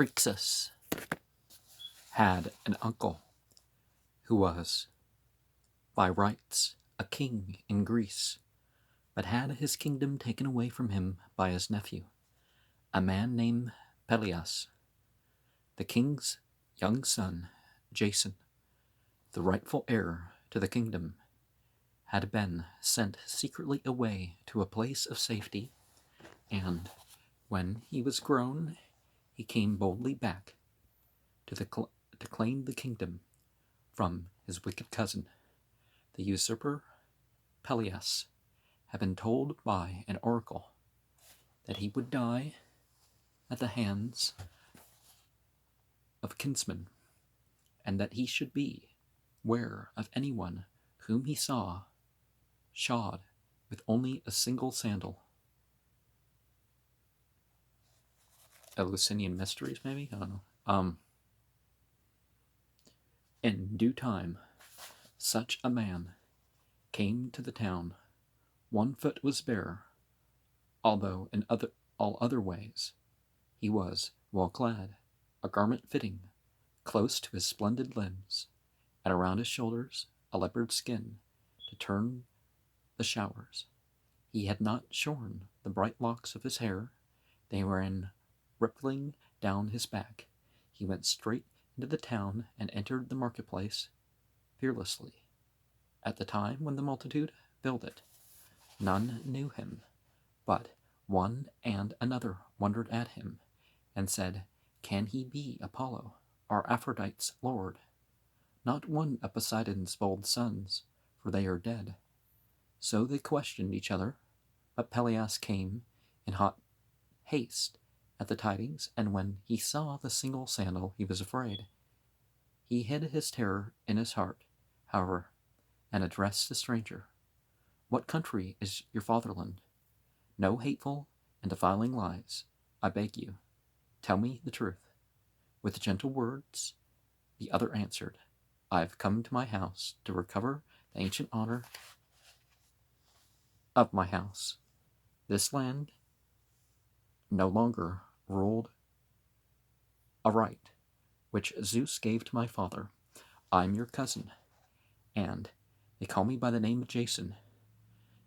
Phrixus had an uncle who was, by rights, a king in Greece, but had his kingdom taken away from him by his nephew, a man named Peleus. The king's young son, Jason, the rightful heir to the kingdom, had been sent secretly away to a place of safety, and when he was grown, he came boldly back to claim the kingdom from his wicked cousin. The usurper, Peleus, had been told by an oracle that he would die at the hands of kinsmen, and that he should beware of anyone whom he saw shod with only a single sandal. Eleusinian mysteries, maybe? I don't know. In due time, such a man came to the town. One foot was bare, although in all other ways he was well clad, a garment fitting close to his splendid limbs, and around his shoulders a leopard skin to turn the showers. He had not shorn the bright locks of his hair, they ran rippling down his back. He went straight into the town and entered the marketplace fearlessly. At the time when the multitude filled it, none knew him, but one and another wondered at him, and said, "Can he be Apollo, or Aphrodite's lord? Not one of Poseidon's bold sons, for they are dead." So they questioned each other, but Peleus came in hot haste at the tidings, and when he saw the single sandal, he was afraid. He hid his terror in his heart, however, and addressed the stranger. "What country is your fatherland? No hateful and defiling lies, I beg you. Tell me the truth." With gentle words, the other answered, "I have come to my house to recover the ancient honor of my house. This land no longer ruled aright, which Zeus gave to my father. I'm your cousin, and they call me by the name of Jason.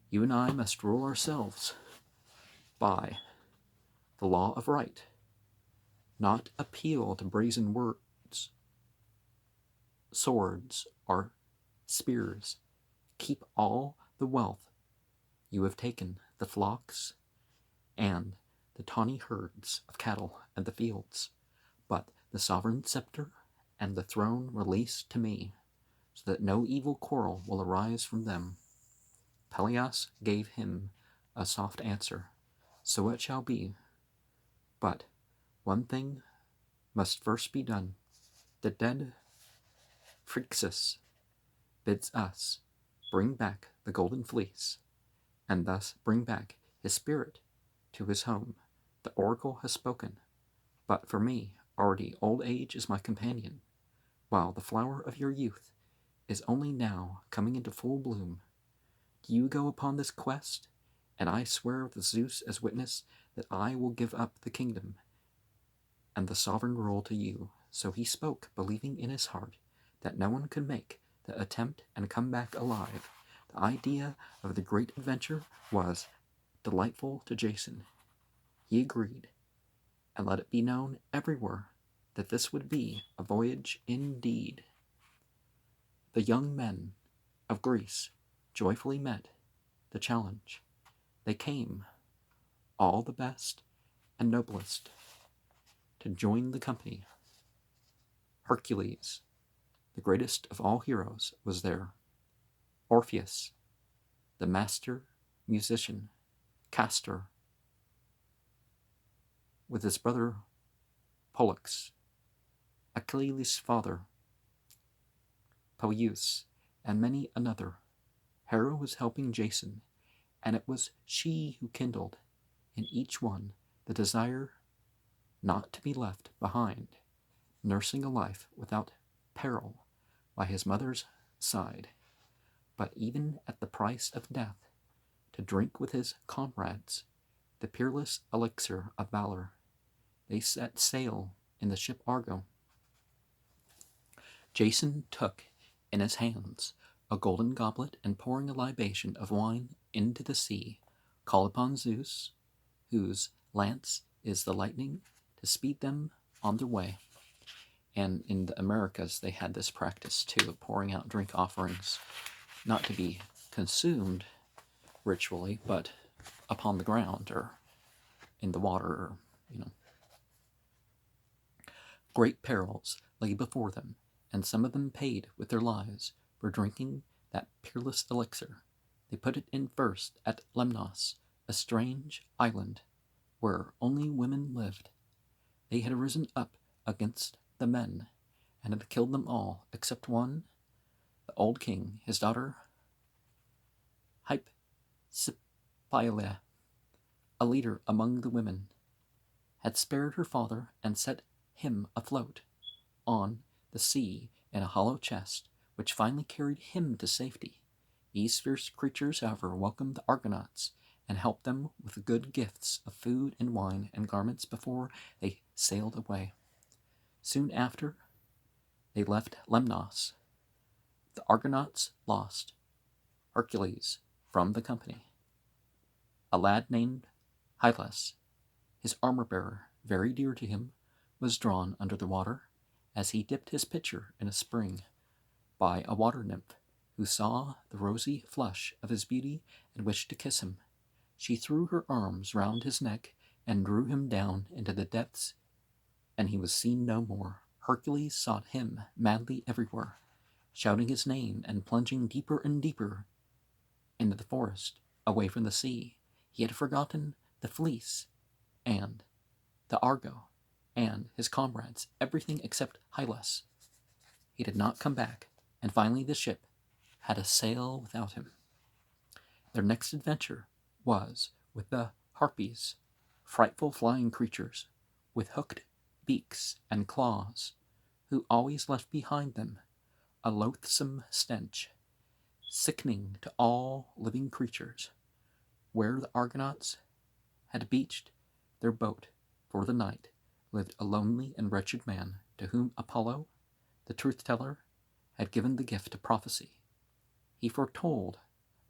You and I must rule ourselves by the law of right, not appeal to brazen words, swords, or spears. Keep all the wealth you have taken, the flocks and the tawny herds of cattle and the fields, but the sovereign scepter and the throne release to me, so that no evil quarrel will arise from them." Peleus gave him a soft answer, "So it shall be. But one thing must first be done. The dead Phrixus bids us bring back the golden fleece, and thus bring back his spirit to his home. The oracle has spoken, but for me, already old age is my companion, while the flower of your youth is only now coming into full bloom. Do you go upon this quest, and I swear with Zeus as witness that I will give up the kingdom and the sovereign rule to you." So he spoke, believing in his heart that no one could make the attempt and come back alive. The idea of the great adventure was delightful to Jason. He agreed, and let it be known everywhere that this would be a voyage indeed. The young men of Greece joyfully met the challenge. They came, all the best and noblest, to join the company. Hercules, the greatest of all heroes, was there. Orpheus, the master musician, Castor, with his brother Pollux, Achilles' father, Peleus, and many another. Hera was helping Jason, and it was she who kindled in each one the desire not to be left behind, nursing a life without peril by his mother's side, but even at the price of death, to drink with his comrades the peerless elixir of valor. They set sail in the ship Argo. Jason took in his hands a golden goblet, and pouring a libation of wine into the sea, called upon Zeus, whose lance is the lightning, to speed them on their way. And in the Americas, they had this practice too of pouring out drink offerings, not to be consumed ritually, but upon the ground or in the water, or, Great perils lay before them, and some of them paid with their lives for drinking that peerless elixir. They put it in first at Lemnos, a strange island where only women lived. They had risen up against the men, and had killed them all except one, the old king, his daughter Hypsipyle, a leader among the women, had spared her father and set him afloat on the sea in a hollow chest, which finally carried him to safety. These fierce creatures, however, welcomed the Argonauts and helped them with good gifts of food and wine and garments before they sailed away. Soon after, they left Lemnos. The Argonauts lost Hercules from the company. A lad named Hylas, his armor-bearer, very dear to him, was drawn under the water as he dipped his pitcher in a spring by a water nymph, who saw the rosy flush of his beauty and wished to kiss him. She threw her arms round his neck and drew him down into the depths, and he was seen no more. Hercules sought him madly everywhere, shouting his name and plunging deeper and deeper into the forest, away from the sea. He had forgotten the Fleece and the Argo and his comrades, everything except Hylas. He did not come back, and finally the ship had to sail without him. Their next adventure was with the Harpies, frightful flying creatures with hooked beaks and claws, who always left behind them a loathsome stench, sickening to all living creatures. Where the Argonauts had beached their boat for the night lived a lonely and wretched man, to whom Apollo, the truth-teller, had given the gift of prophecy. He foretold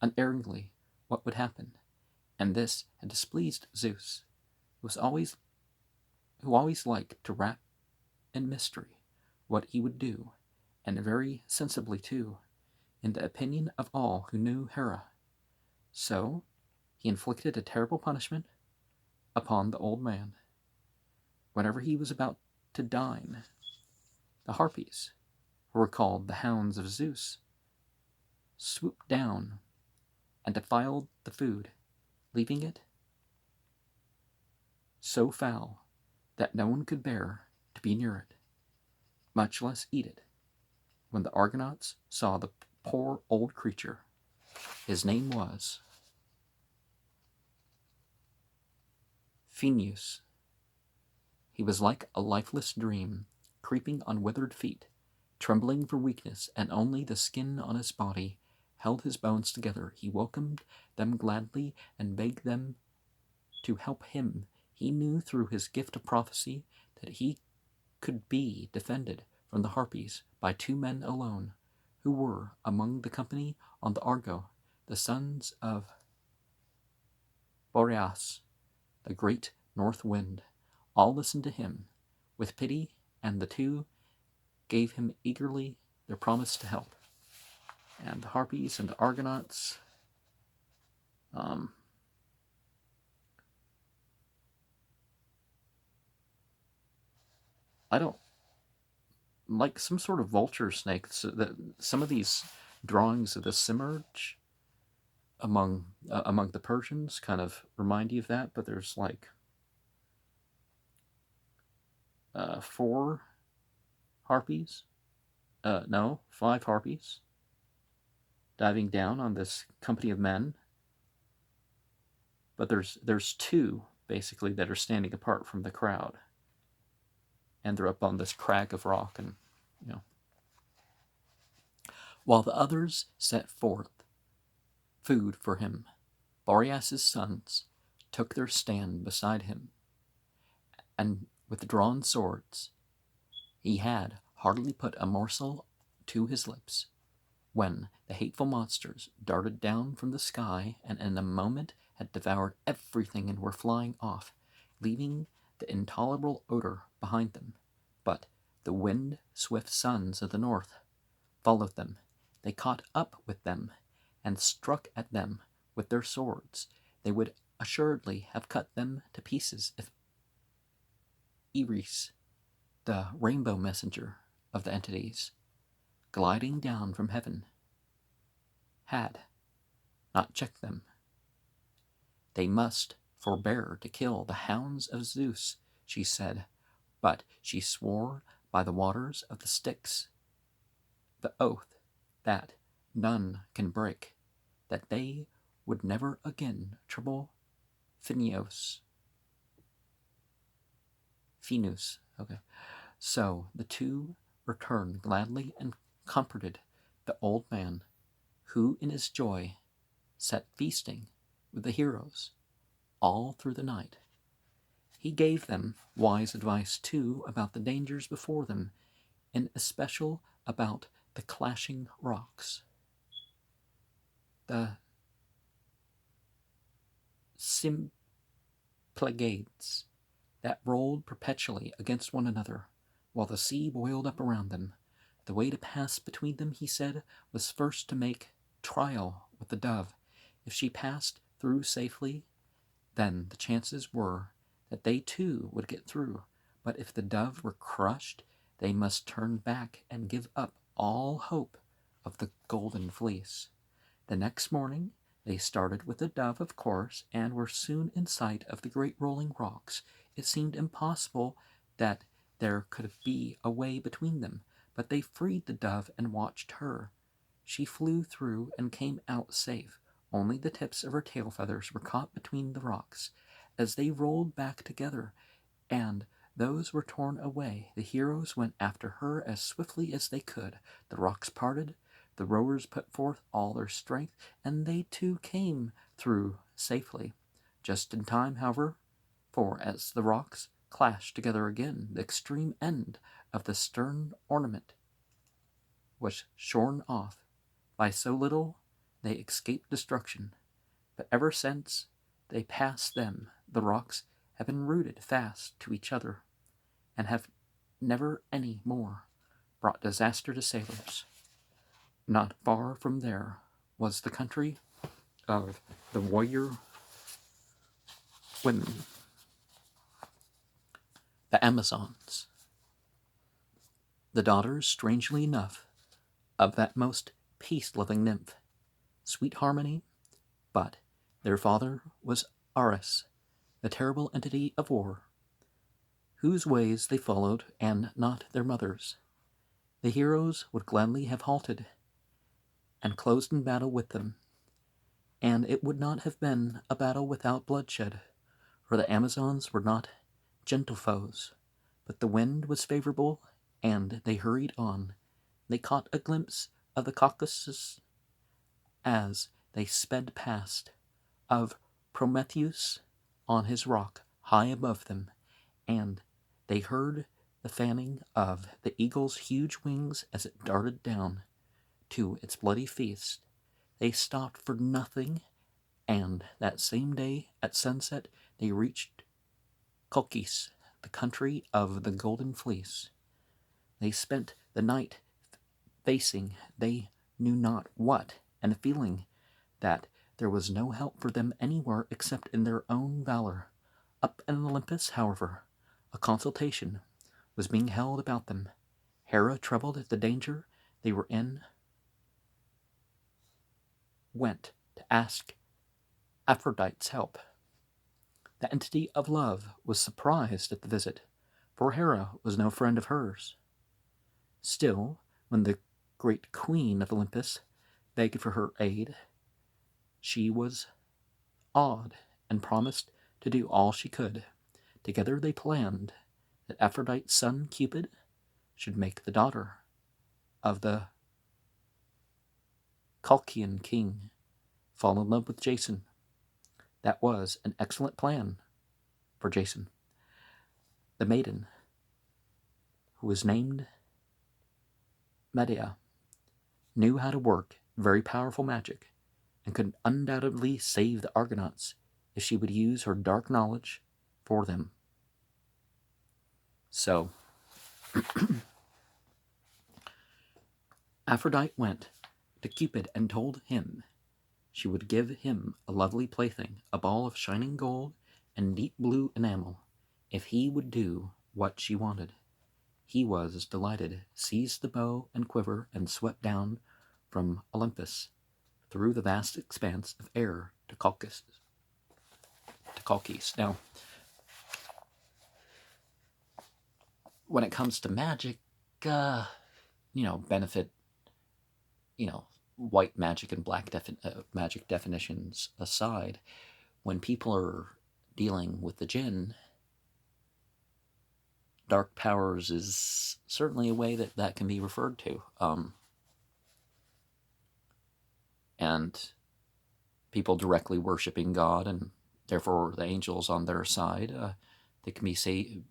unerringly what would happen, and this had displeased Zeus, who always liked to wrap in mystery what he would do, and very sensibly too, in the opinion of all who knew Hera. So he inflicted a terrible punishment upon the old man. Whenever he was about to dine, the Harpies, who were called the hounds of Zeus, swooped down and defiled the food, leaving it so foul that no one could bear to be near it, much less eat it. When the Argonauts saw the poor old creature, his name was Phineus. He was like a lifeless dream, creeping on withered feet, trembling for weakness, and only the skin on his body held his bones together. He welcomed them gladly and begged them to help him. He knew through his gift of prophecy that he could be defended from the Harpies by two men alone, who were among the company on the Argo, the sons of Boreas, the great north wind. All listened to him with pity, and the two gave him eagerly their promise to help. And the Harpies and the Argonauts, I don't like some sort of vulture snake. So that some of these drawings of the Simurgh among the Persians kind of remind you of that, but there's like 4 harpies, 5 harpies diving down on this company of men, but there's 2 basically that are standing apart from the crowd, and they're up on this crag of rock, and while the others set forth food for him, Boreas's sons took their stand beside him, and with drawn swords He had hardly put a morsel to his lips when the hateful monsters darted down from the sky and in a moment had devoured everything and were flying off, leaving the intolerable odor behind them. But the wind-swift sons of the north followed them. They caught up with them and struck at them with their swords. They would assuredly have cut them to pieces if Eris, the rainbow messenger of the entities, gliding down from heaven, had not checked them. They must forbear to kill the hounds of Zeus, she said, but she swore by the waters of the Styx, the oath that none can break, that they would never again trouble Phineus. Okay. So the two returned gladly and comforted the old man, who in his joy sat feasting with the heroes all through the night. He gave them wise advice, too, about the dangers before them, in especial about the clashing rocks, the Symplegades that rolled perpetually against one another, while the sea boiled up around them. The way to pass between them, he said, was first to make trial with the dove. If she passed through safely, then the chances were that they too would get through. But if the dove were crushed, they must turn back and give up all hope of the golden fleece. The next morning they started with the dove, of course, and were soon in sight of the great rolling rocks. It seemed impossible that there could be a way between them, but they freed the dove and watched her. She flew through and came out safe. Only the tips of her tail feathers were caught between the rocks. As they rolled back together, and those were torn away, the heroes went after her as swiftly as they could. The rocks parted, the rowers put forth all their strength, and they too came through safely. Just in time, however, for as the rocks clashed together again, the extreme end of the stern ornament was shorn off. By so little they escaped destruction, but ever since they passed them, the rocks have been rooted fast to each other, and have never any more brought disaster to sailors. Not far from there was the country of the warrior women, the Amazons, the daughters, strangely enough, of that most peace-loving nymph, Sweet Harmony, but their father was Ares, the terrible entity of war, whose ways they followed, and not their mother's. The heroes would gladly have halted and closed in battle with them, and it would not have been a battle without bloodshed, for the Amazons were not gentle foes, but the wind was favorable, and they hurried on. They caught a glimpse of the Caucasus as they sped past, of Prometheus on his rock high above them, and they heard the fanning of the eagle's huge wings as it darted down to its bloody feast. They stopped for nothing, and that same day at sunset they reached Colchis, the country of the Golden Fleece. They spent the night facing they knew not what, and feeling that there was no help for them anywhere except in their own valor. Up in Olympus, however, a consultation was being held about them. Hera, troubled at the danger they were in, went to ask Aphrodite's help. The entity of love was surprised at the visit, for Hera was no friend of hers. Still, when the great queen of Olympus begged for her aid, she was awed and promised to do all she could. Together they planned that Aphrodite's son Cupid should make the daughter of the Colchian king fall in love with Jason. That was an excellent plan for Jason. The maiden who was named Medea, knew how to work very powerful magic and could undoubtedly save the Argonauts if she would use her dark knowledge for them. So, Aphrodite went to Cupid and told him she would give him a lovely plaything, a ball of shining gold and deep blue enamel, if he would do what she wanted. He was delighted, seized the bow and quiver, and swept down from Olympus through the vast expanse of air to Colchis. Now, when it comes to magic, benefit, white magic and black magic definitions aside, when people are dealing with the jinn, dark powers is certainly a way that can be referred to. And people directly worshiping God and therefore the angels on their side, they can be said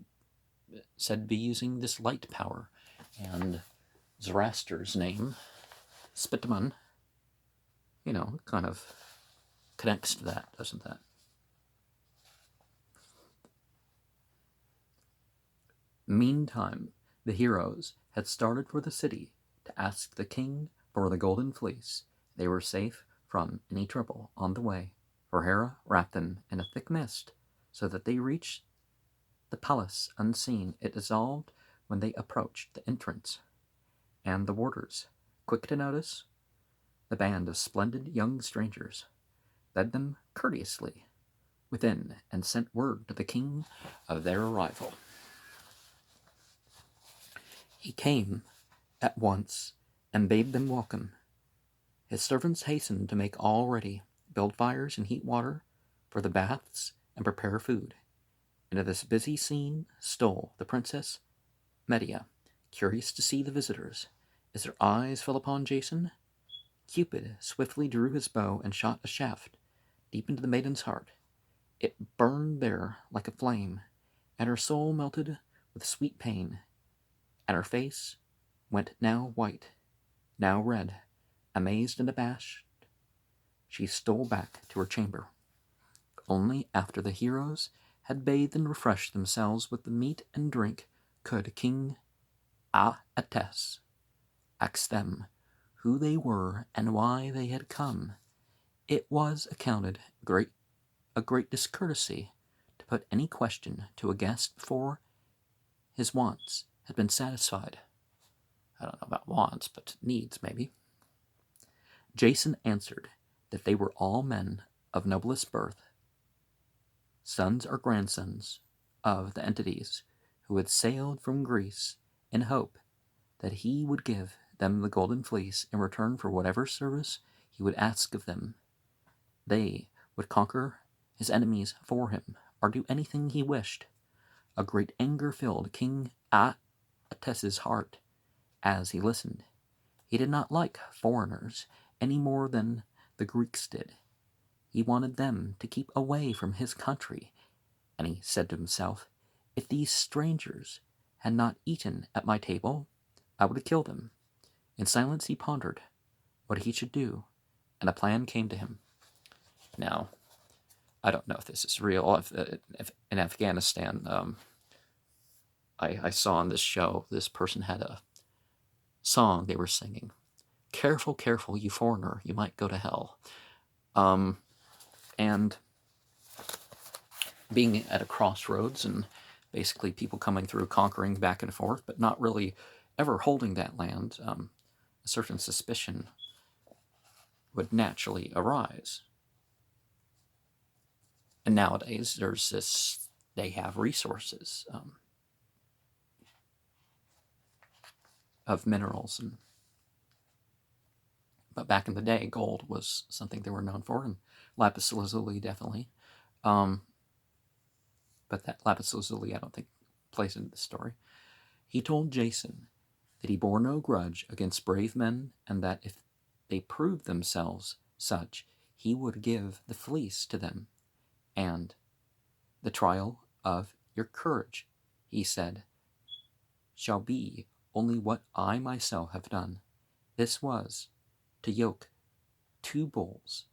to be using this light power. And Zoroaster's name, Spitaman, kind of connects to that, doesn't that? Meantime, the heroes had started for the city to ask the king for the golden fleece. They were safe from any trouble on the way, for Hera wrapped them in a thick mist, so that they reached the palace unseen. It dissolved when they approached the entrance, and the warders, quick to notice the band of splendid young strangers, led them courteously within and sent word to the king of their arrival. He came at once and bade them welcome. His servants hastened to make all ready, build fires and heat water for the baths and prepare food. Into this busy scene stole the princess Medea, curious to see the visitors. As her eyes fell upon Jason, Cupid swiftly drew his bow and shot a shaft deep into the maiden's heart. It burned there like a flame, and her soul melted with sweet pain, and her face went now white, now red. Amazed and abashed, she stole back to her chamber. Only after the heroes had bathed and refreshed themselves with the meat and drink could King Aetes ask them who they were and why they had come. It was accounted a great discourtesy to put any question to a guest before his wants had been satisfied. I don't know about wants, but needs, maybe. Jason answered that they were all men of noblest birth, sons or grandsons of the entities who had sailed from Greece in hope that he would give them the golden fleece in return for whatever service he would ask of them. They would conquer his enemies for him, or do anything he wished. A great anger filled King Aetes's heart as he listened. He did not like foreigners any more than the Greeks did. He wanted them to keep away from his country, and he said to himself, if these strangers had not eaten at my table, I would kill them. In silence he pondered what he should do, and a plan came to him. Now, I don't know if this is real. If in Afghanistan, I saw on this show, this person had a song they were singing. Careful, careful, you foreigner, you might go to hell. And being at a crossroads and basically people coming through, conquering back and forth, but not really ever holding that land, a certain suspicion would naturally arise. And nowadays, they have resources of minerals, but back in the day, gold was something they were known for, and lapis lazuli definitely. But that lapis lazuli, I don't think, plays into the story. He told Jason that he bore no grudge against brave men, and that if they proved themselves such, he would give the fleece to them, and the trial of your courage, he said, shall be only what I myself have done. This was to yoke 2 bulls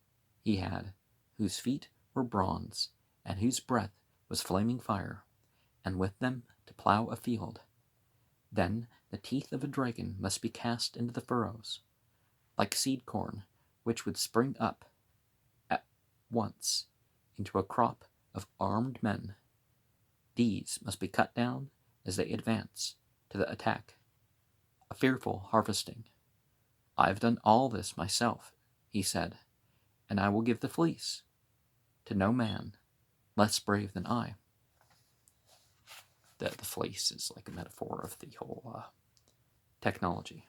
he had, whose feet were bronze, and whose breath was flaming fire, and with them to plough a field. Then the teeth of a dragon must be cast into the furrows, like seed corn, which would spring up at once into a crop of armed men. These must be cut down as they advance to the attack. A fearful harvesting. I have done all this myself, he said, and I will give the fleece to no man less brave than I. The fleece is like a metaphor of the whole technology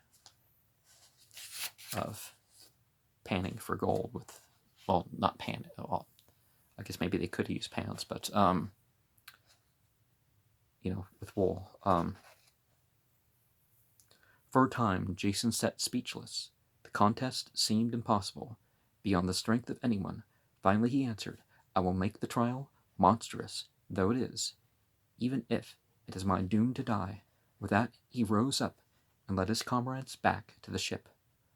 of panning for gold with, well, not pan. Well, I guess maybe they could use pans, but with wool. For a time, Jason sat speechless. The contest seemed impossible, beyond the strength of anyone. Finally he answered, I will make the trial, monstrous though it is, even if it is my doom to die. With that he rose up and led his comrades back to the ship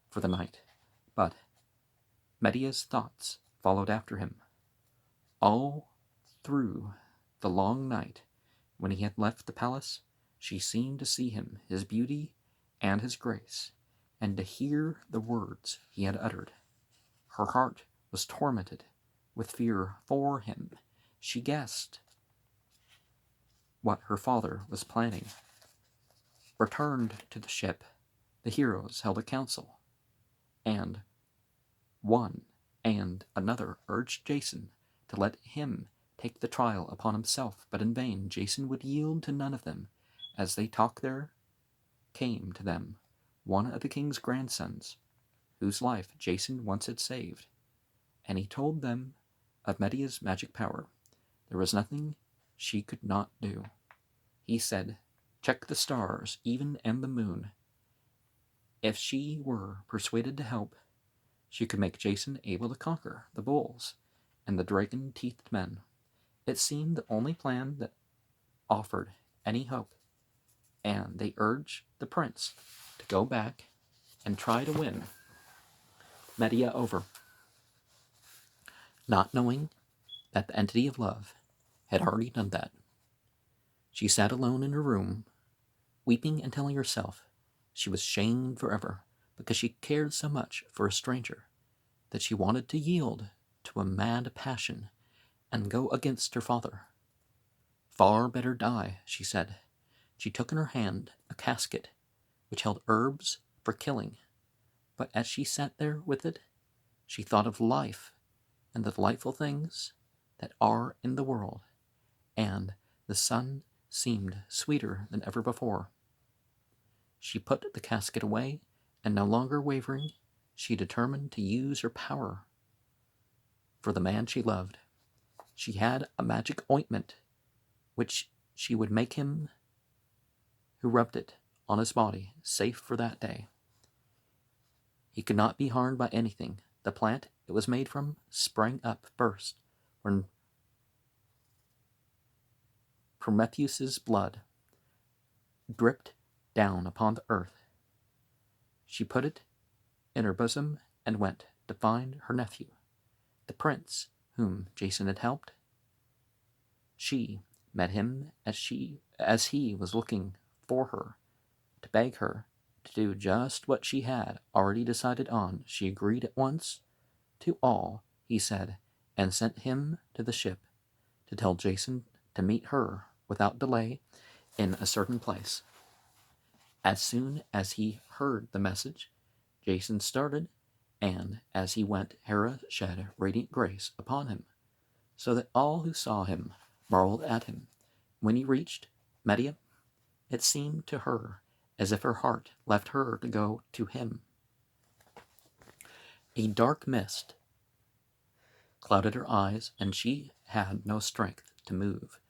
for the night. But Medea's thoughts followed after him. All through the long night, when he had left the palace, she seemed to see him, his beauty and his grace, and to hear the words he had uttered. Her heart was tormented with fear for him. She guessed what her father was planning. Returned to the ship, the heroes held a council, and one and another urged Jason to let him take the trial upon himself, but in vain. Jason would yield to none of them. As they talked, there came to them one of the king's grandsons, whose life Jason once had saved, and he told them of Medea's magic power. There was nothing she could not do. He said, check the stars, even and the moon. If she were persuaded to help, she could make Jason able to conquer the bulls and the dragon-teethed men. It seemed the only plan that offered any hope, and they urged the prince to go back and try to win Medea over, not knowing that the entity of love had already done that. She sat alone in her room, weeping and telling herself she was shamed forever because she cared so much for a stranger that she wanted to yield to a mad passion and go against her father. Far better die, she said. She took in her hand a casket which held herbs for killing, but as she sat there with it, she thought of life and the delightful things that are in the world, and the sun seemed sweeter than ever before. She put the casket away, and no longer wavering, she determined to use her power for the man she loved. She had a magic ointment which she would make him who rubbed it on his body safe for that day. He could not be harmed by anything. The plant it was made from sprang up first when Prometheus's blood dripped down upon the earth. She put it in her bosom and went to find her nephew, the prince whom Jason had helped. She met him as he was looking for her, to beg her to do just what she had already decided on. She agreed at once to all he said, and sent him to the ship to tell Jason to meet her without delay in a certain place. As soon as he heard the message, Jason started, and as he went, Hera shed radiant grace upon him, so that all who saw him marveled at him. When he reached Medea, it seemed to her as if her heart left her to go to him. A dark mist clouded her eyes, and she had no strength to move.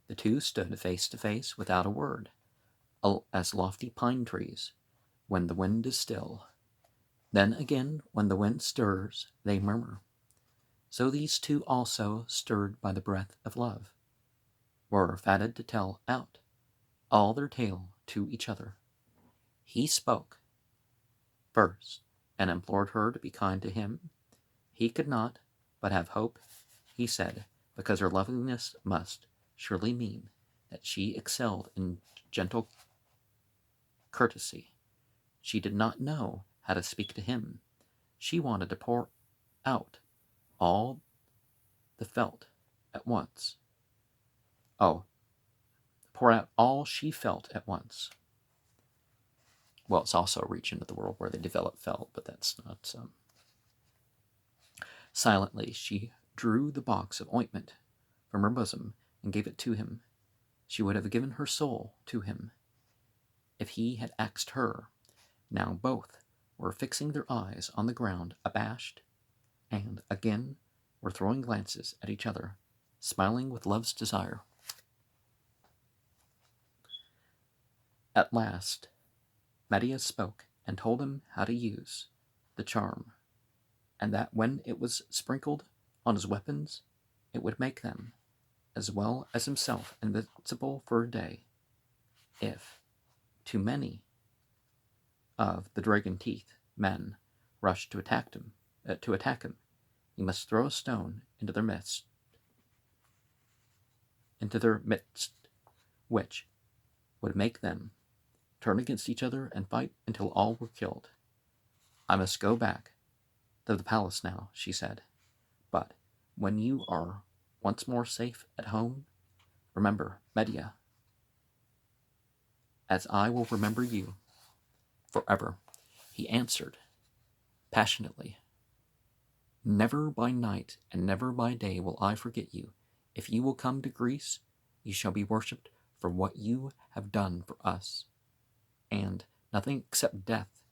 The two stood face to face without a word, as lofty pine trees when the wind is still. Then again, when the wind stirs, they murmur. So these two also, stirred by the breath of love, were fated to tell out all their tale to each other. He spoke first and implored her to be kind to him. He could not but have hope, he said, because her loveliness must surely mean that she excelled in gentle courtesy. She did not know how to speak to him. She wanted to pour out all the felt at once. Oh, pour out all she felt at once. Well, it's also a region of the world where they develop felt, but that's not. Silently, she drew the box of ointment from her bosom and gave it to him. She would have given her soul to him if he had asked her. Now both were fixing their eyes on the ground, abashed, and again were throwing glances at each other, smiling with love's desire. At last, Medea spoke and told him how to use the charm, and that when it was sprinkled on his weapons, it would make them, as well as himself, invincible for a day. If too many of the dragon teeth men rushed to attack him, he must throw a stone into their midst, which would make them turn against each other and fight until all were killed. I must go back to the palace now, she said. But when you are once more safe at home, remember Medea, as I will remember you forever. He answered passionately, never by night and never by day will I forget you. If you will come to Greece, you shall be worshipped for what you have done for us, and nothing except death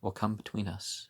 will come between us.